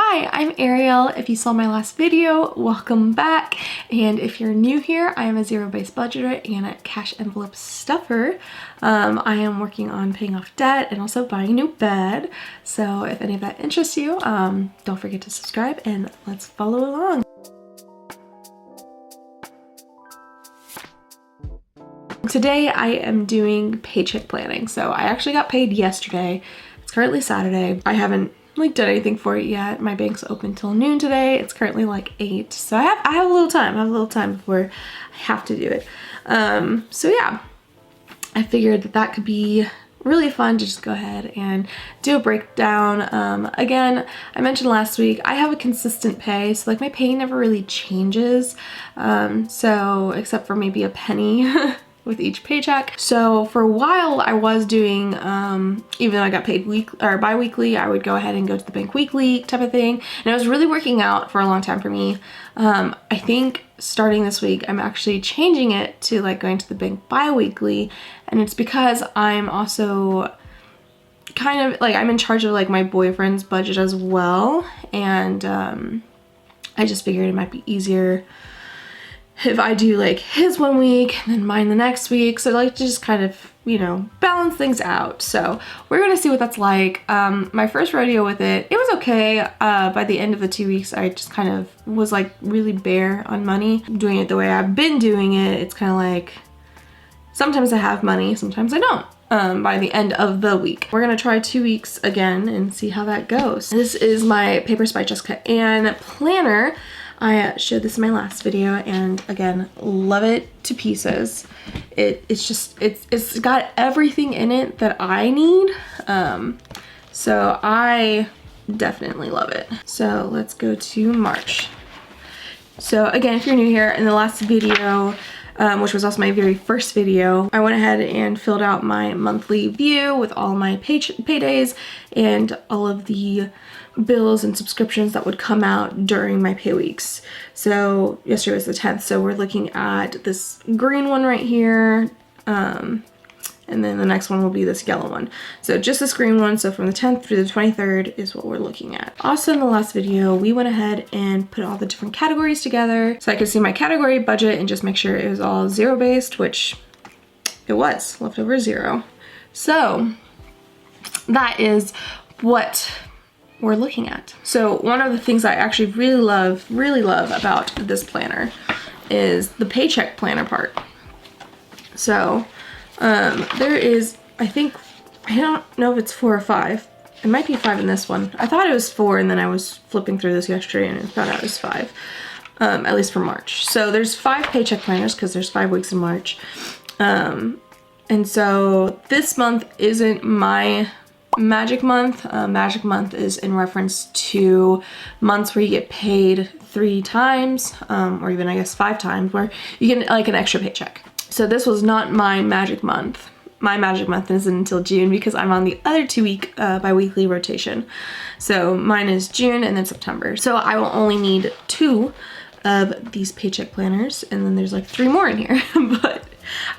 Hi, I'm Ariel. If you saw my last video, welcome back. And if you're new here, I am a zero-based budgeter and a cash envelope stuffer. I am working on paying off debt and also buying a new bed. So if any of that interests you, don't forget to subscribe and let's follow along. Today I am doing paycheck planning. So I actually got paid yesterday. It's currently Saturday. I haven't done anything for it yet. My bank's open till noon today. It's currently like 8, so I have a little time. I have a little time before I have to do it. So yeah, I figured that could be really fun to just go ahead and do a breakdown. Again, I mentioned last week, I have a consistent pay, so like my pay never really changes. So except for maybe a penny with each paycheck. So for a while I was doing, even though I got paid bi-weekly, I would go ahead and go to the bank weekly type of thing. And it was really working out for a long time for me. I think starting this week, I'm actually changing it to like going to the bank bi-weekly. And it's because I'm also kind of like, I'm in charge of like my boyfriend's budget as well. And I just figured it might be easier if I do like his one week and then mine the next week. So like to just kind of, you know, balance things out. So we're gonna see what that's like. My first rodeo with it was okay. By the end of the 2 weeks, I just kind of was like really bare on money. Doing it the way I've been doing it, it's kind of like, sometimes I have money, sometimes I don't. By the end of the week. We're gonna try 2 weeks again and see how that goes. This is my Papers by Jessica Ann planner. I showed this in my last video and again, love it to pieces. It's got everything in it that I need. So I definitely love it. So let's go to March. So again, if you're new here, in the last video, which was also my very first video, I went ahead and filled out my monthly view with all my paydays and all of the bills and subscriptions that would come out during my pay weeks. So yesterday was the 10th, so we're looking at this green one right here, and then the next one will be this yellow one. So just this green one, so from the 10th through the 23rd is what we're looking at. Also in the last video, we went ahead and put all the different categories together so I could see my category budget and just make sure it was all zero-based, which it was, leftover zero. So that is what we're looking at. So one of the things I actually really love about this planner is the paycheck planner part. So there is, I think, I don't know if it's 4 or 5. It might be 5 in this one. I thought it was 4 and then I was flipping through this yesterday and I found out it was 5, at least for March. So there's 5 paycheck planners because there's 5 weeks in March. And so this month isn't my magic month. Magic month is in reference to months where you get paid 3 times, or even I guess 5 times, where you get like an extra paycheck. So this was not my magic month. My magic month isn't until June because I'm on the other 2-week bi-weekly rotation. So mine is June and then September. So I will only need 2 of these paycheck planners, and then there's like 3 more in here. But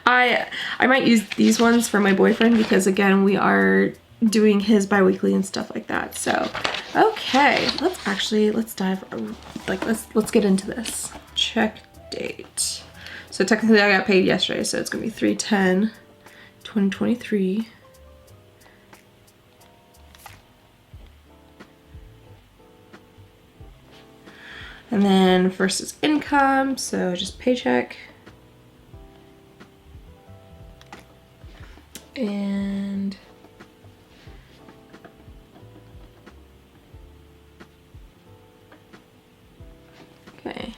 I might use these ones for my boyfriend because again, we are doing his bi-weekly and stuff like that. So okay, let's dive, like let's get into this. Check date. So technically I got paid yesterday, so it's gonna be 3/10/2023. And then first is income, so just paycheck. And okay,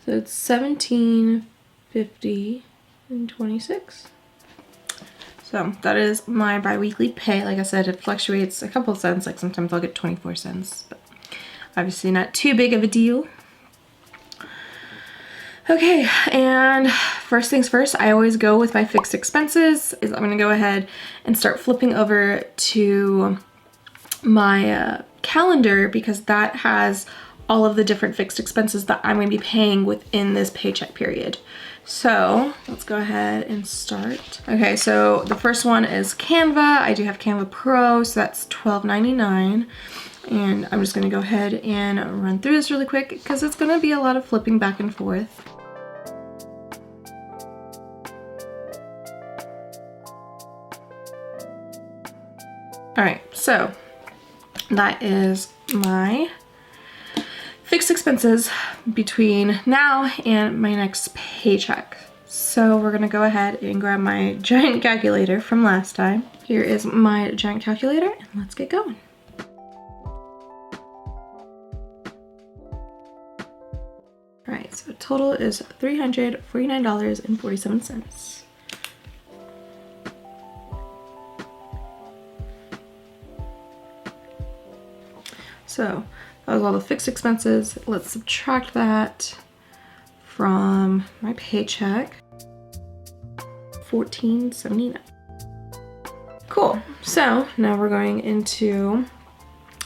so it's $17.50 and 26. So that is my bi-weekly pay. Like I said, it fluctuates a couple of cents. Like sometimes I'll get 24 cents, but obviously not too big of a deal. Okay, and first things first, I always go with my fixed expenses. I'm gonna go ahead and start flipping over to my calendar because that has all of the different fixed expenses that I'm going to be paying within this paycheck period. So let's go ahead and start. Okay, so the first one is Canva. I do have Canva Pro, so that's $12.99. And I'm just gonna go ahead and run through this really quick because it's gonna be a lot of flipping back and forth. All right, so that is my fixed expenses between now and my next paycheck. So we're gonna go ahead and grab my giant calculator from last time. Here is my giant calculator and let's get going. All right, so total is $349.47. So that was all the fixed expenses. Let's subtract that from my paycheck. $14.79. Cool. So now we're going into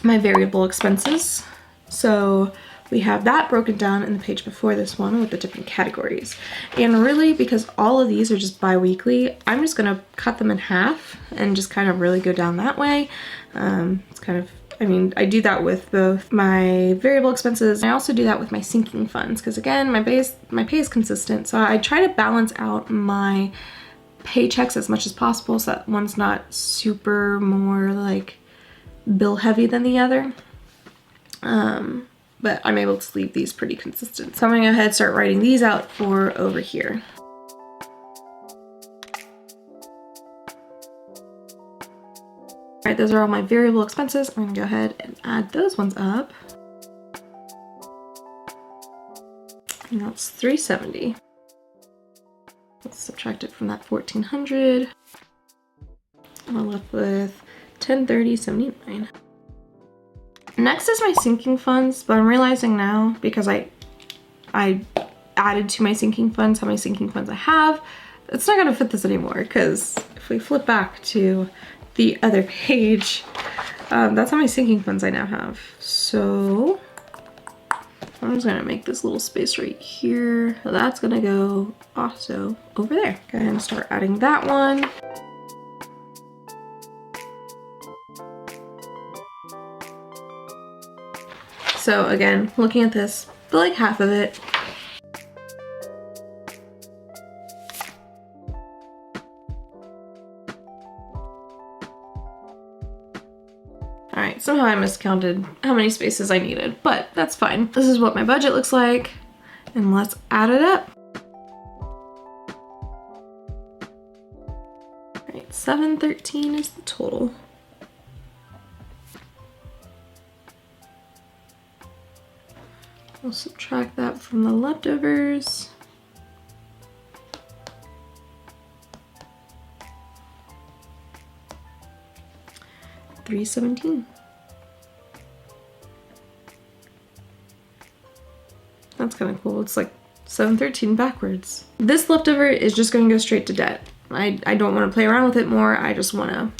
my variable expenses. So we have that broken down in the page before this one with the different categories. And really, because all of these are just bi-weekly, I'm just gonna cut them in half and just kind of really go down that way. It's kind of, I mean, I do that with both my variable expenses. I also do that with my sinking funds because again, my pay is consistent. So I try to balance out my paychecks as much as possible so that one's not super more like bill heavy than the other. But I'm able to leave these pretty consistent. So I'm gonna go ahead and start writing these out for over here. All right, those are all my variable expenses. I'm gonna go ahead and add those ones up. And that's $370. Let's subtract it from that $1,400. I'm left with $1,030.79. Next is my sinking funds, but I'm realizing now because I added to my sinking funds how many sinking funds I have, it's not gonna fit this anymore because if we flip back to the other page, that's how many sinking funds I now have. So I'm just gonna make this little space right here. So that's gonna go also over there. Go ahead and start adding that one. So again, looking at this, but like half of it. All right, somehow I miscounted how many spaces I needed, but that's fine. This is what my budget looks like, and let's add it up. All right, $713 is the total. We'll subtract that from the leftovers. $317. That's kind of cool. It's like $713 backwards. This leftover is just going to go straight to debt. I don't want to play around with it more. I just want to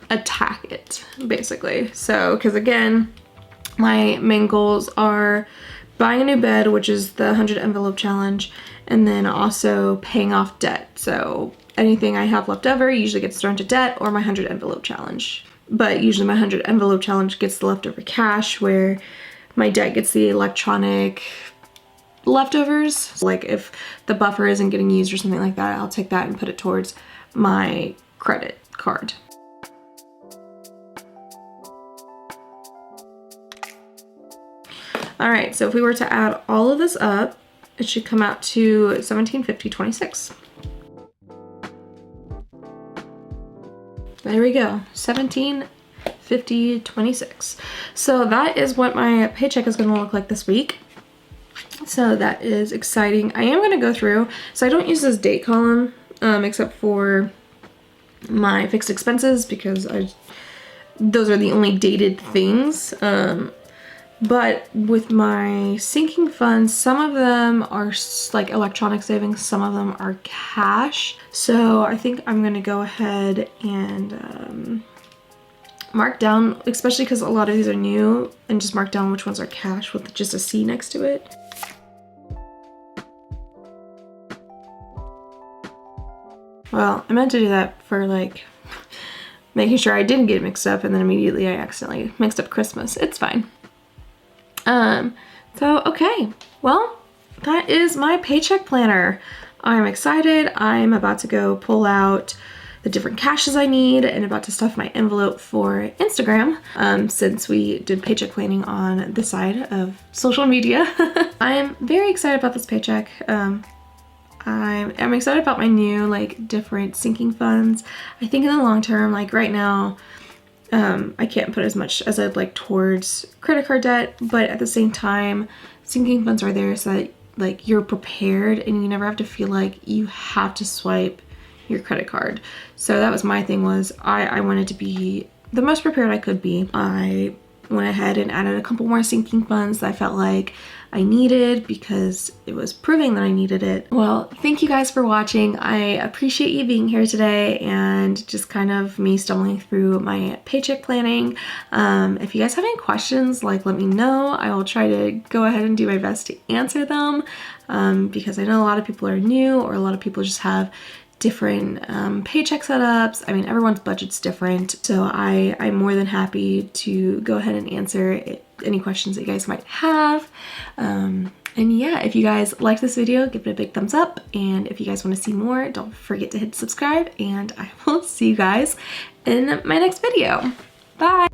attack it, basically. So, because again, my main goals are buying a new bed, which is the 100 envelope challenge, and then also paying off debt. So anything I have left over usually gets thrown to debt or my 100 envelope challenge. But usually my 100 envelope challenge gets the leftover cash, where my debt gets the electronic leftovers. Like if the buffer isn't getting used or something like that, I'll take that and put it towards my credit card. All right, so if we were to add all of this up, it should come out to $1,750.26. There we go, $1,750.26. So that is what my paycheck is gonna look like this week. So that is exciting. I am gonna go through, so I don't use this date column except for my fixed expenses because those are the only dated things. But with my sinking funds, some of them are like electronic savings, some of them are cash. So I think I'm gonna go ahead and mark down, especially because a lot of these are new, and just mark down which ones are cash with just a C next to it. Well, I meant to do that for like making sure I didn't get mixed up, and then immediately I accidentally mixed up Christmas. It's fine. So okay, well, that is my paycheck planner. I'm excited. I'm about to go pull out the different caches I need and about to stuff my envelope for Instagram, since we did paycheck planning on this side of social media. I'm very excited about this paycheck. I'm excited about my new, like, different sinking funds. I think in the long term, like right now, I can't put as much as I'd like towards credit card debt, but at the same time, sinking funds are there so that like you're prepared and you never have to feel like you have to swipe your credit card. So that was my thing, was I wanted to be the most prepared I could be. I went ahead and added a couple more sinking funds that I felt like I needed because it was proving that I needed it. Well, thank you guys for watching. I appreciate you being here today and just kind of me stumbling through my paycheck planning. If you guys have any questions, like, let me know. I will try to go ahead and do my best to answer them, because I know a lot of people are new, or a lot of people just have different paycheck setups. I mean, everyone's budget's different, so I'm more than happy to go ahead and answer any questions that you guys might have. And yeah, if you guys like this video, give it a big thumbs up, and if you guys want to see more, don't forget to hit subscribe, and I will see you guys in my next video. Bye!